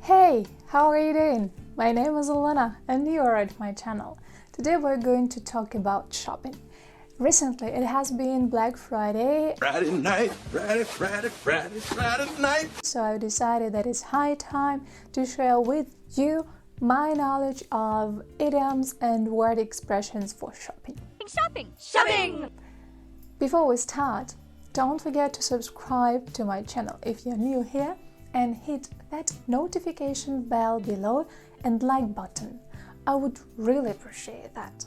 Hey, how are you doing? My name is Alona and you are at my channel. Today we're going to talk about shopping. Recently it has been Black Friday. Friday night. So I decided that it's high time to share with you my knowledge of idioms and word expressions for shopping. Shopping! Before we start, don't forget to subscribe to my channel if you're new here and hit that notification bell below and like button. I would really appreciate that.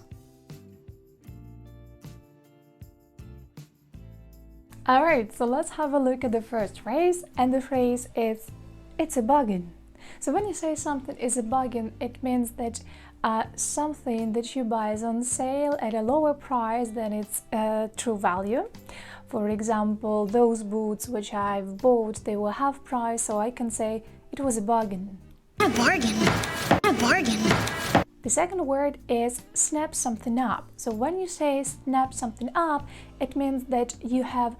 Alright, so let's have a look at the first phrase, and the phrase is "it's a bargain." So when you say something is a bargain, it means that something that you buy is on sale at a lower price than its true value. For example, those boots which I've bought, they were half price, so I can say it was a bargain. A bargain! A bargain! The second word is snap something up. So when you say snap something up, it means that you have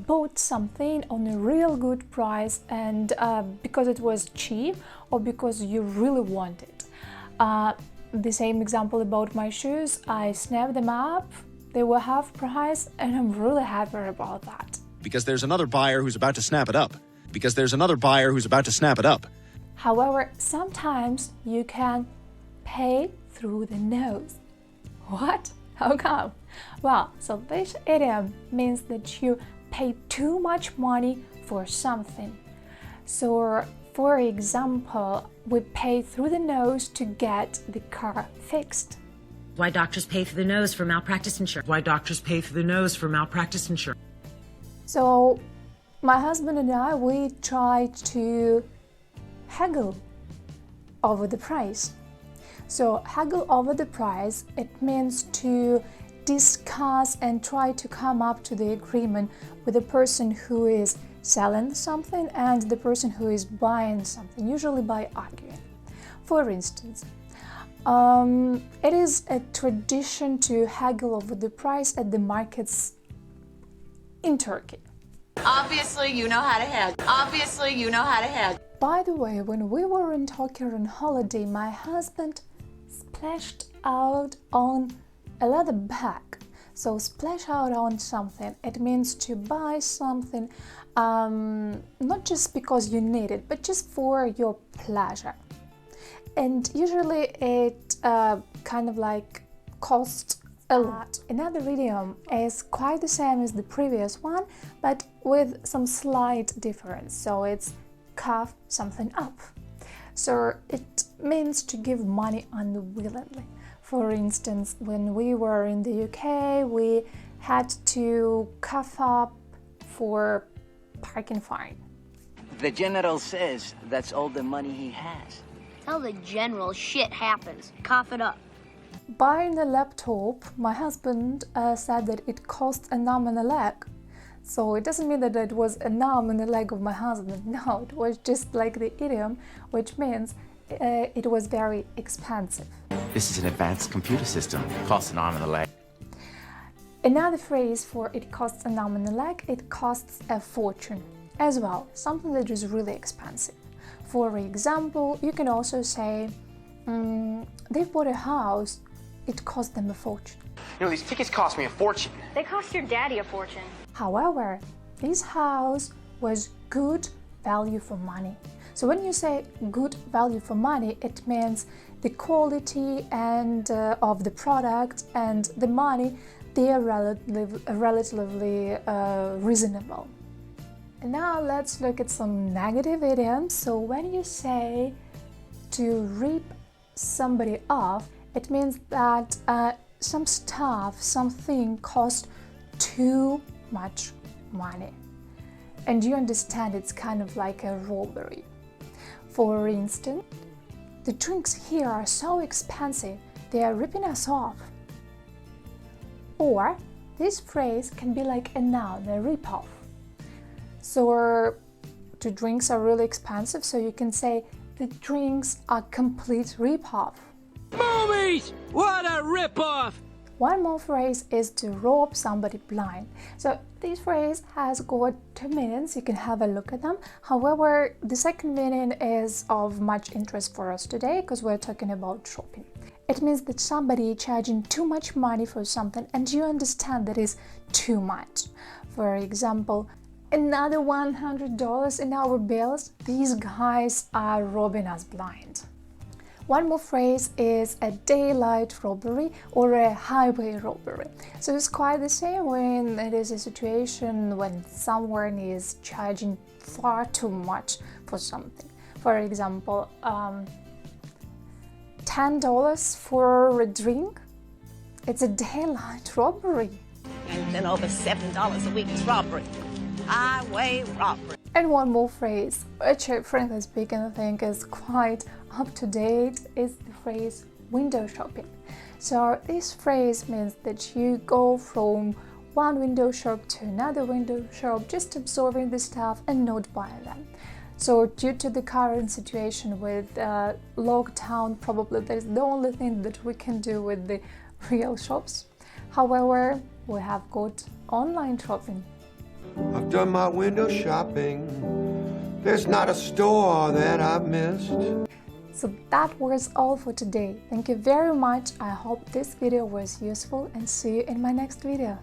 bought something on a real good price and because it was cheap or because you really want it. The same example about my shoes, I snapped them up, they were half price and I'm really happy about that. Because there's another buyer who's about to snap it up. Because there's another buyer who's about to snap it up. However, sometimes you can pay through the nose. What? How come? Well, so this idiom means that you pay too much money for something. So, for example, we pay through the nose to get the car fixed. Why doctors pay through the nose for malpractice insurance. Why doctors pay through the nose for malpractice insurance. So, my husband and I, we tried to haggle over the price. So, haggle over the price, it means to discuss and try to come up to the agreement with the person who is selling something and the person who is buying something, usually by arguing. For instance, it is a tradition to haggle over the price at the markets in Turkey. Obviously, you know how to haggle. Obviously, you know how to haggle. By the way, when we were in Turkey on holiday, my husband splashed out on a leather bag. So splash out on something, it means to buy something not just because you need it, but just for your pleasure. And usually it kind of like costs a lot. Another idiom is quite the same as the previous one, but with some slight difference. So it's cough something up. So it means to give money unwillingly. For instance, when we were in the UK, we had to cough up for parking fine. The general says that's all the money he has. Tell the general shit happens. Cough it up. Buying a laptop, my husband said that it cost an arm and a leg. So it doesn't mean that it was an arm and a leg of my husband. No, it was just like the idiom, which means it was very expensive. This is an advanced computer system. It costs an arm and a leg. Another phrase for it costs an arm and a leg, it costs a fortune as well, something that is really expensive. For example, you can also say, they bought a house, it cost them a fortune. You know, these tickets cost me a fortune. They cost your daddy a fortune. However, this house was good value for money. So when you say good value for money, it means the quality and of the product and the money, they are relatively reasonable. And now let's look at some negative idioms. So when you say to rip somebody off, it means that some stuff, something costs too much money. And you understand it's kind of like a robbery. For instance, the drinks here are so expensive, they are ripping us off. Or this phrase can be like a noun, a rip-off. So the drinks are really expensive, so you can say the drinks are complete rip-off. Movies! What a rip-off! One more phrase is to rob somebody blind. So this phrase has got two meanings. You can have a look at them. However, the second meaning is of much interest for us today because we're talking about shopping. It means that somebody charging too much money for something and you understand that is too much. For example, another $100 in our bills. These guys are robbing us blind. One more phrase is a daylight robbery or a highway robbery. So it's quite the same when it is a situation when someone is charging far too much for something. For example, $10 for a drink. It's a daylight robbery. And then over $7 a week is robbery. Highway robbery. And one more phrase, which I frankly speaking I think is quite up to date, is the phrase window shopping. So this phrase means that you go from one window shop to another window shop, just absorbing the stuff and not buying them. So due to the current situation with lockdown, probably that's the only thing that we can do with the real shops. However, we have got online shopping. I've done my window shopping. There's not a store that I've missed. So that was all for today. Thank you very much. I hope this video was useful and see you in my next video.